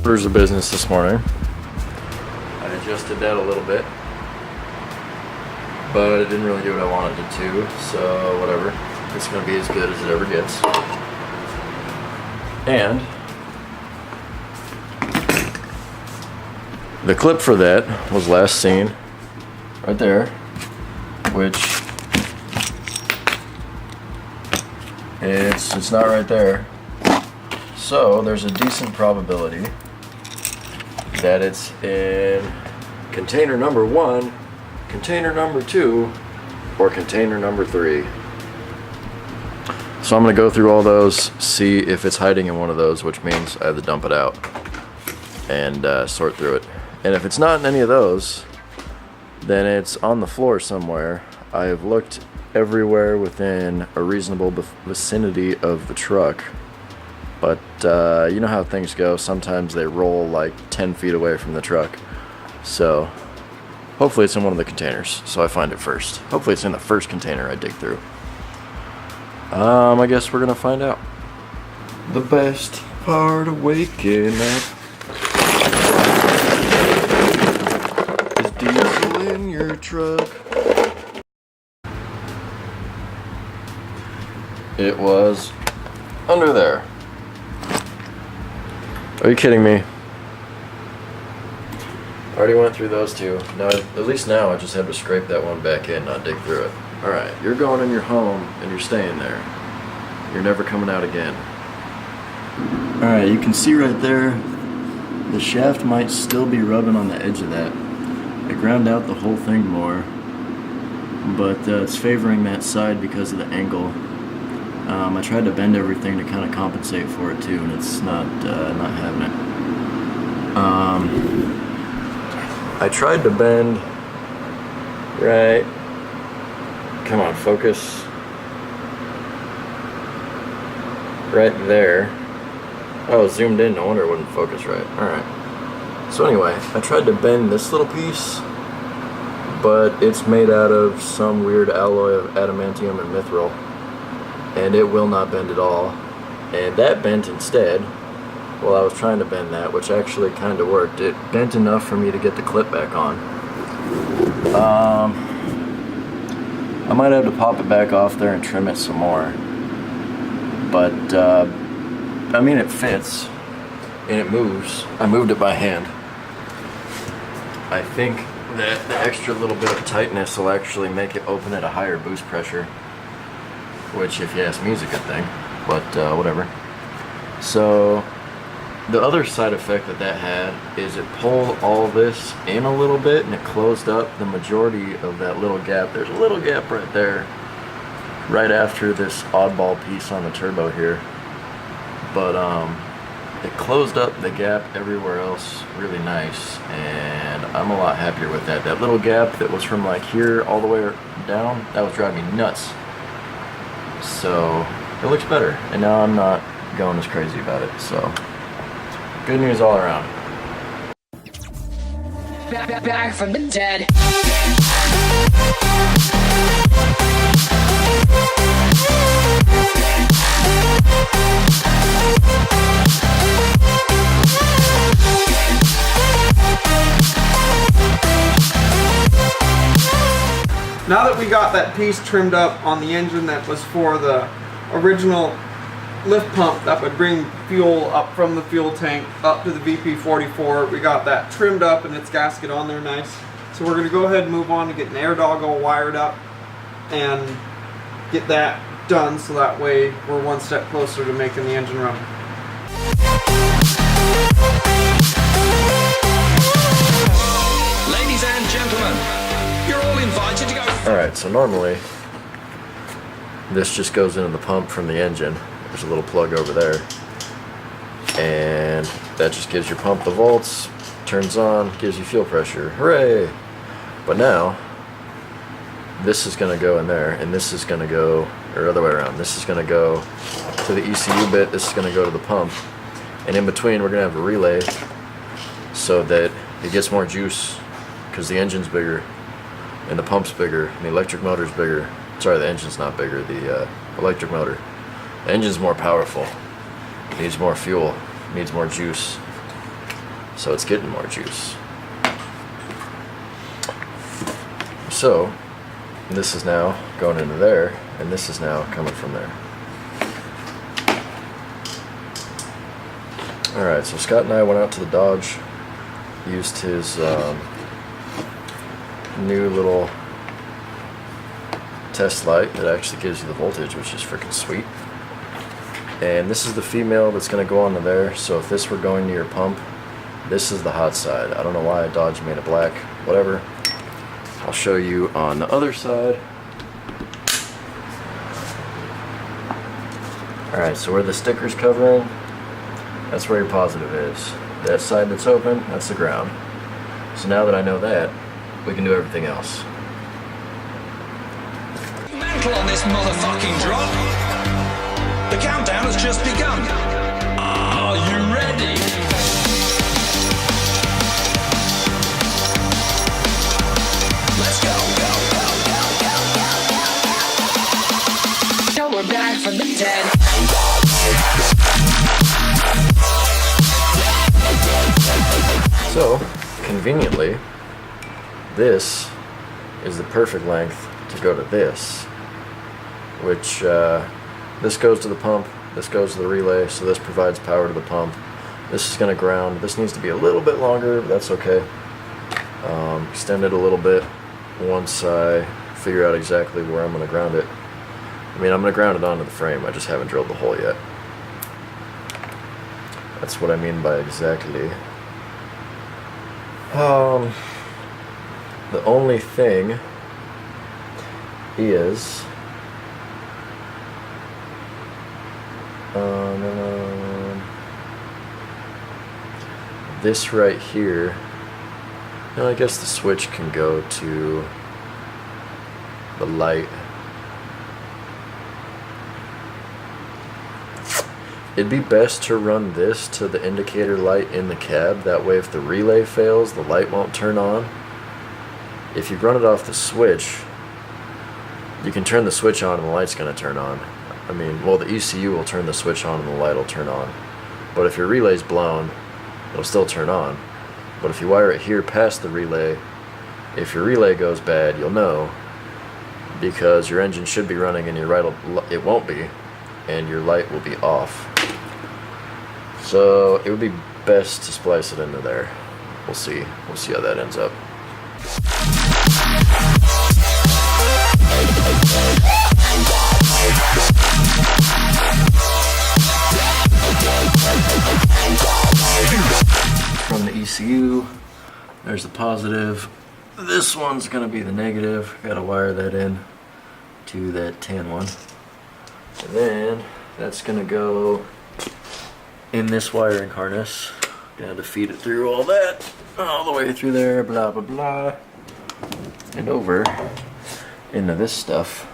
orders of business this morning. I adjusted that a little bit, but it didn't really do what I wanted it to, so whatever. It's going to be as good as it ever gets. And the clip for that was last seen right there, which it's not right there. So there's a decent probability that it's in container number 1, container number 2, or container number 3. So I'm going to go through all those, see if it's hiding in one of those, which means I have to dump it out and sort through it. And if it's not in any of those, then it's on the floor somewhere. I have looked everywhere within a reasonable vicinity of the truck. But you know how things go. Sometimes they roll like 10 feet away from the truck. So hopefully it's in one of the containers. So I find it first. Hopefully it's in the first container I dig through. I guess we're gonna find out. The best part of waking up is diesel in your truck. It was under there. Are you kidding me? Already went through those two. Now, at least now I just have to scrape that one back in, not dig through it. Alright, you're going in your home and you're staying there. You're never coming out again. Alright, you can see right there, the shaft might still be rubbing on the edge of that. I ground out the whole thing more, but it's favoring that side because of the angle. I tried to bend everything to kind of compensate for it too, and it's not having it. I tried to bend right. Come on, focus. Right there. Oh, zoomed in. No wonder it wouldn't focus right. All right. So anyway, I tried to bend this little piece, but it's made out of some weird alloy of adamantium and mithril. And it will not bend at all. And that bent instead. Well, I was trying to bend that, which actually kind of worked. It bent enough for me to get the clip back on. I might have to pop it back off there and trim it some more. But, I mean, it fits. And it moves. I moved it by hand. I think that the extra little bit of tightness will actually make it open at a higher boost pressure. Which, if you ask me, is a good thing, but whatever. So, the other side effect that had is it pulled all this in a little bit and it closed up the majority of that little gap. There's a little gap right there, right after this oddball piece on the turbo here. But it closed up the gap everywhere else really nice, and I'm a lot happier with that. That little gap that was from like here all the way down, that was driving me nuts. So it looks better, and now I'm not going as crazy about it. So good news all around. Back from the dead. Now that we got that piece trimmed up on the engine that was for the original lift pump that would bring fuel up from the fuel tank up to the VP44, we got that trimmed up and its gasket on there nice. So we're going to go ahead and move on to get an AIRDOGII all wired up and get that done, so that way we're one step closer to making the engine run. Ladies and gentlemen, you're all invited to go. Alright, so normally this just goes into the pump from the engine. There's a little plug over there, and that just gives your pump the volts, turns on, gives you fuel pressure. Hooray! But now this is going to go in there, and this is going to go, or other way around, this is going to go to the ECU bit, this is going to go to the pump, and in between we're going to have a relay so that it gets more juice, because the engine's bigger and the pump's bigger and the electric motor's bigger. Sorry, the engine's not bigger, the electric motor. The engine's more powerful, needs more fuel, needs more juice. so it's getting more juice. So this is now going into there, and this is now coming from there. Alright, so Scott and I went out to the Dodge, used his new little test light that actually gives you the voltage, which is freaking sweet. And this is the female that's going to go onto there, so if this were going to your pump, this is the hot side. I don't know why Dodge made it black, whatever. I'll show you on the other side. Alright, so where the sticker's covering, that's where your positive is. That side that's open, that's the ground. So now that I know that, we can do everything else. Mental on this motherfucking drop. The countdown has just begun. Are you ready? Let's go, go, go, go, go, go. Now we're back from the dead. So, conveniently, this is the perfect length to go to this, which this goes to the pump, this goes to the relay, so this provides power to the pump. This is going to ground. This needs to be a little bit longer, but that's okay. Extend it a little bit once I figure out exactly where I'm going to ground it. I mean, I'm going to ground it onto the frame, I just haven't drilled the hole yet. That's what I mean by exactly. The only thing is this right here. I guess the switch can go to the light. It'd be best to run this to the indicator light in the cab. That way if the relay fails, the light won't turn on. If you run it off the switch, you can turn the switch on and the light's going to turn on. I mean, well, the ECU will turn the switch on and the light will turn on. But if your relay's blown, it'll still turn on. But if you wire it here past the relay, if your relay goes bad, you'll know, because your engine should be running and your it won't be, and your light will be off. So it would be best to splice it into there. We'll see how that ends up. From the ECU, there's the positive. This one's gonna be the negative. Gotta wire that in to that tan one. And then that's gonna go in this wiring harness. Gonna have to feed it through all that, all the way through there, blah blah blah, and over into this stuff.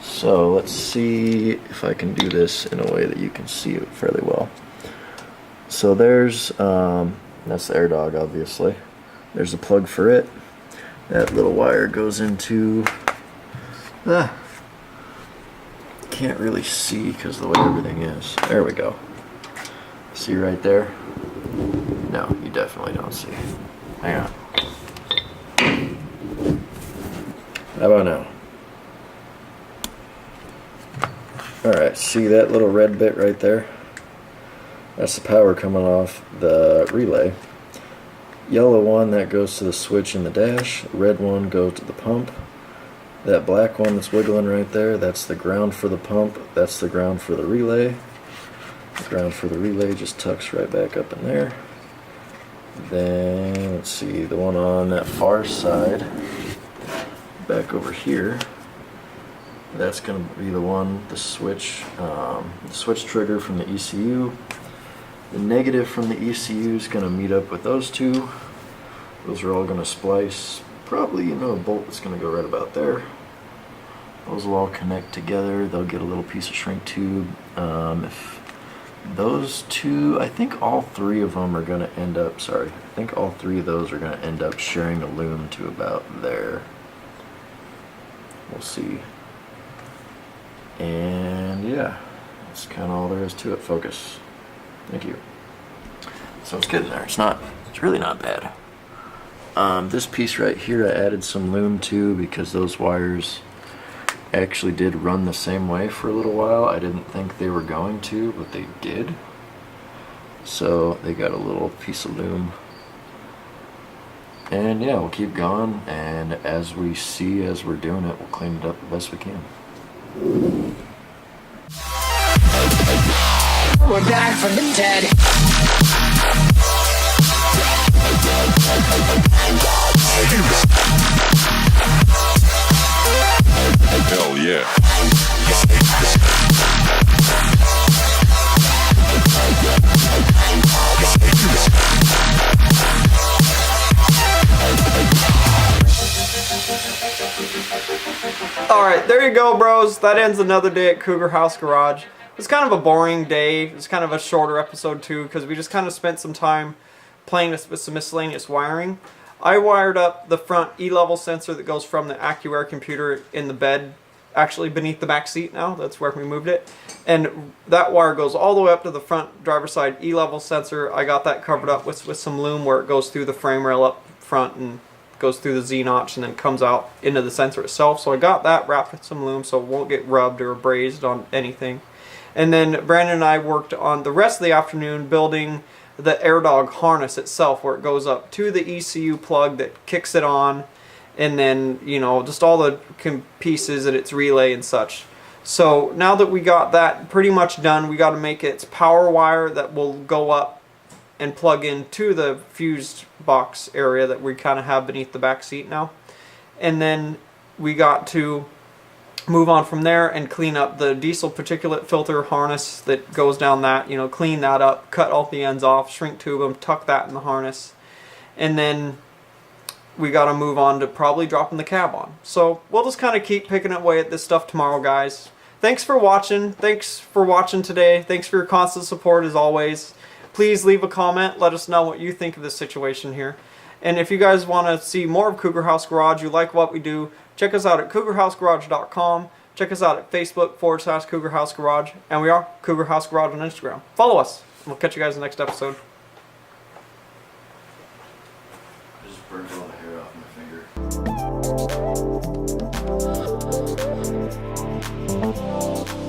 So let's see if I can do this in a way that you can see it fairly well. So there's that's the AIRDOGII, obviously. There's a plug for it. That little wire goes into can't really see because of the way everything is. There we go. See right there? No, you definitely don't see. Hang on. How about now? Alright, see that little red bit right there? That's the power coming off the relay. Yellow one, that goes to the switch in the dash. Red one goes to the pump. That black one that's wiggling right there, that's the ground for the pump. That's the ground for the relay. The ground for the relay just tucks right back up in there. Then, let's see, the one on that far side, back over here, that's going to be the one, the switch trigger from the ECU. The negative from the ECU is going to meet up with those two. Those are all going to splice. Probably, a bolt that's going to go right about there. Those will all connect together. They'll get a little piece of shrink tube. If those two, I think all three of them are going to end up, I think all three of those are going to end up sharing a loom to about there. We'll see. And yeah, that's kind of all there is to it. Focus. Thank you. So it's getting there. It's really not bad. This piece right here I added some loom to because those wires actually did run the same way for a little while. I didn't think they were going to, but they did. So they got a little piece of loom. And yeah, we'll keep going, and as we see as we're doing it, we'll clean it up the best we can. We're back from the dead. Hell yeah. Alright, there you go, bros. That ends another day at Cougar House Garage. It's kind of a boring day. It's kind of a shorter episode too, because we just kind of spent some time playing with some miscellaneous wiring. I wired up the front E-level sensor that goes from the AccuAir computer in the bed, actually beneath the back seat now. That's where we moved it. And that wire goes all the way up to the front driver's side E-level sensor. I got that covered up with some loom where it goes through the frame rail up front and goes through the Z-notch and then comes out into the sensor itself. So I got that wrapped with some loom so it won't get rubbed or abrased on anything. And then Brandon and I worked on the rest of the afternoon building the AIRDOGII harness itself, where it goes up to the ECU plug that kicks it on, and then, you know, just all the pieces and its relay and such. So now that we got that pretty much done, we got to make its power wire that will go up and plug into the fused box area that we kind of have beneath the back seat now. And then we got to move on from there and clean up the diesel particulate filter harness that goes down that, you know, clean that up, cut all the ends off, shrink tube them, tuck that in the harness. And then we got to move on to probably dropping the cab on. So we'll just kind of keep picking away at this stuff tomorrow, guys. Thanks for watching. Thanks for watching today. Thanks for your constant support as always. Please leave a comment. Let us know what you think of this situation here. And if you guys want to see more of Cougar House Garage, you like what we do, check us out at cougarhousegarage.com. Check us out at Facebook/Cougar House Garage. And we are Cougar House Garage on Instagram. Follow us. We'll catch you guys in the next episode. I just burnt all the hair off my finger.